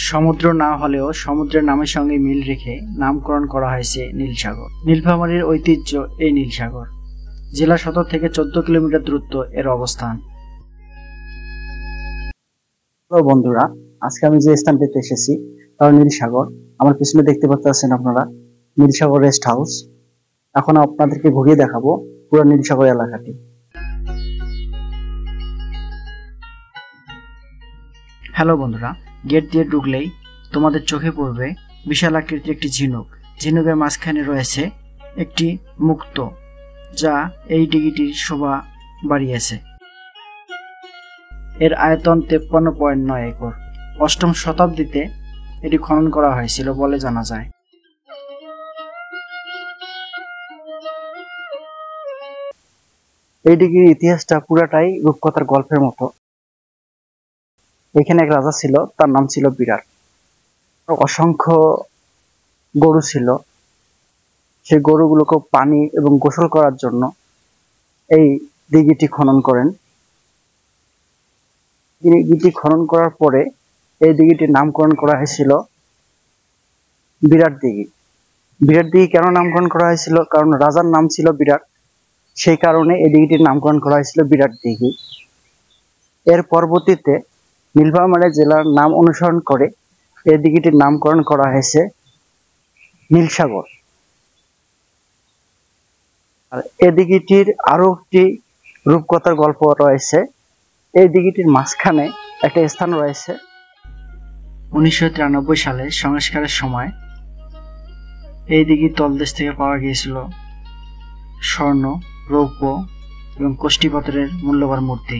সমুদ্র না হলেও সমুদ্রের নামের সঙ্গে মিল রেখে নামকরণ করা হয়েছে নীল সাগর। নীলফামারীর ঐতিহ্য এই নীল সাগর। জেলা সদর থেকে 14 কিলোমিটার দূরত্ব এর অবস্থান। হ্যালো বন্ধুরা, আজকে আমি যে স্থানটিতে এসেছি তার নীল সাগর। আমার পিছনে দেখতে পাচ্ছেন আপনারা নীল সাগর রেস্ট হাউস। এখন আপনাদেরকে ঘুরিয়ে দেখাবো পুরো নীল সাগর এলাকাটি। হ্যালো বন্ধুরা, গেট দিয়ে ঢুকলেই তোমাদের চোখে পড়বে বিশাল আকৃতির একটি ঝিনুক। ঝিনুকের মাঝখানে রয়েছে একটি মুক্ত, যা এই দিঘিটির শোভা বাড়িয়েছে। এর আয়তন 53.9 একর। 8ম শতাব্দীতে এটি খনন করা হয়েছিল বলে জানা যায়। এই দিঘির ইতিহাসটা পুরাটাই রূপকথার গল্পের মতো। এখানে এক রাজা ছিল, তার নাম ছিল বিরাট। অসংখ্য গরু ছিল। সেই গরুগুলোকে পানি এবং গোসল করার জন্য এই দিঘিটি খনন করেন। দিঘিটি খনন করার পরে এই দিঘিটির নামকরণ করা হয়েছিল বিরাট দিঘি। বিরাট দিঘি কেন নামকরণ করা হয়েছিল? কারণ রাজার নাম ছিল বিরাট, সেই কারণে এই দিঘিটির নামকরণ করা হয়েছিল বিরাট দিঘি। এর পরবর্তীতে নীলফামারী জেলার নাম অনুসরণ করে এই দিঘিটির নামকরণ করা হয়েছে নীল সাগর। আর এই দিঘিটির আরো একটি রূপকথার গল্প রয়েছে। এই দিঘিটির মাঝখানে একটা স্থান রয়েছে। 1993 সালে সংস্কারের সময় এই দিঘির তলদেশ থেকে পাওয়া গিয়েছিল স্বর্ণ, রৌপ্য এবং কষ্টিপাথরের মূল্যবান মূর্তি।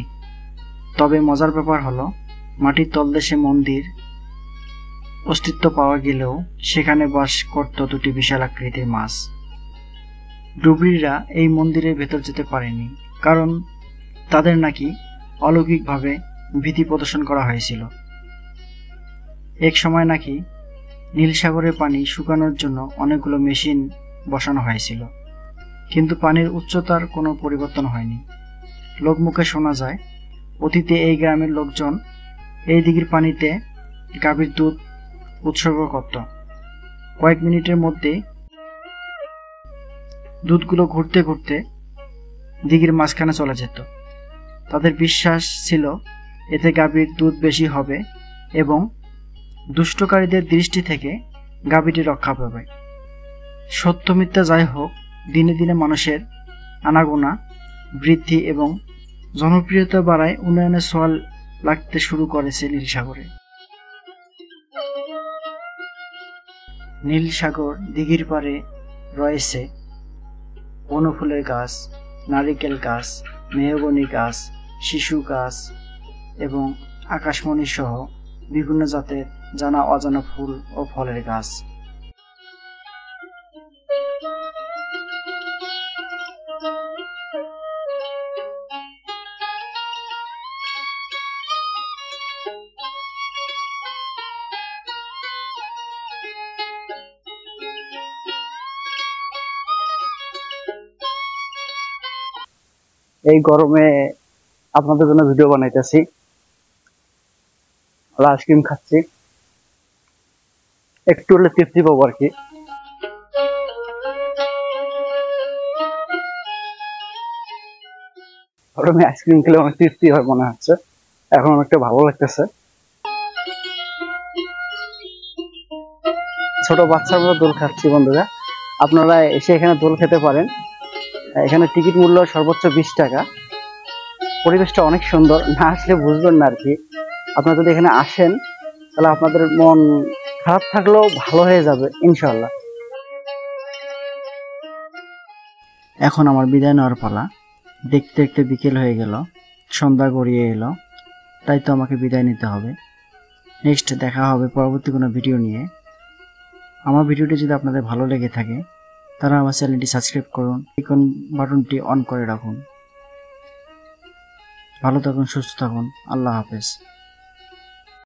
তবে মজার ব্যাপার হলো, মাটির তলদেশে মন্দির অস্তিত্ব পাওয়া গেলেও সেখানে বাস করত দুটি বিশাল আকৃতির মাছ। ডুবুরিরা এই মন্দিরের ভেতর যেতে পারেনি, কারণ তাদের নাকি অলৌকিকভাবে ভীতি প্রদর্শন করা হয়েছিল। এক সময় নাকি নীল সাগরের পানি শুকানোর জন্য অনেকগুলো মেশিন বসানো হয়েছিল, কিন্তু পানির উচ্চতার কোনো পরিবর্তন হয়নি। লোকমুখে শোনা যায়, অতীতে এই গ্রামের লোকজন এই দিঘির পানিতে গাভীর দুধ উৎসর্গ করত। কয়েক মিনিটের মধ্যে দুধগুলো ঘুরতে ঘুরতে দিঘির মাঝখানে চলে যেত। তাদের বিশ্বাস ছিল এতে গাভীর দুধ বেশি হবে এবং দুষ্টকারীদের দৃষ্টি থেকে গাভীটি রক্ষা পাবে। সত্য মিথ্যা যাই হোক, দিনে দিনে মানুষের আনাগোনা বৃদ্ধি এবং জনপ্রিয়তা বাড়ায় উন্নয়নের ছোঁয়া লাগতে শুরু করেছে নীল সাগরে। নীল সাগর দিঘির পাড়ে রয়েছে বনফুলের গাছ, নারিকেল গাছ, মেহগনি গাছ, শিশু গাছ এবং আকাশমণি সহ বিভিন্ন জাতের জানা অজানা ফুল ও ফলের গাছ। এই গরমে আপনাদের জন্য ভিডিও বানাইতেছি। আইসক্রিম খাচ্ছি, একটু হলে তৃপ্তি পাবো আর কি। গরমে আইসক্রিম খেলে অনেক তৃপ্তি হয় মনে হচ্ছে, এখন অনেকটা ভালো লাগতেছে। ছোট বাচ্চার মতো দোল খাচ্ছি বন্ধুরা। আপনারা এসে এখানে দোল খেতে পারেন। এখানে টিকিট মূল্য সর্বোচ্চ 20 টাকা। পরিবেশটা অনেক সুন্দর, না আসলে বুঝবেন না আর কি। আপনারা যদি এখানে আসেন তাহলে আপনাদের মন খারাপ থাকলেও ভালো হয়ে যাবে ইনশাআল্লাহ। এখন আমার বিদায় নেওয়ার পালা। দেখতে দেখতে বিকেল হয়ে গেল, সন্ধ্যা গড়িয়ে এলো, তাই তো আমাকে বিদায় নিতে হবে। নেক্সট দেখা হবে পরবর্তী কোনো ভিডিও নিয়ে। আমার ভিডিওটি যদি আপনাদের ভালো লেগে থাকে তারা আমার চ্যানেলটি সাবস্ক্রাইব করুন, আইকন বাটনটি অন করে রাখুন। ভালো থাকুন, সুস্থ থাকুন। আল্লাহ হাফেজ।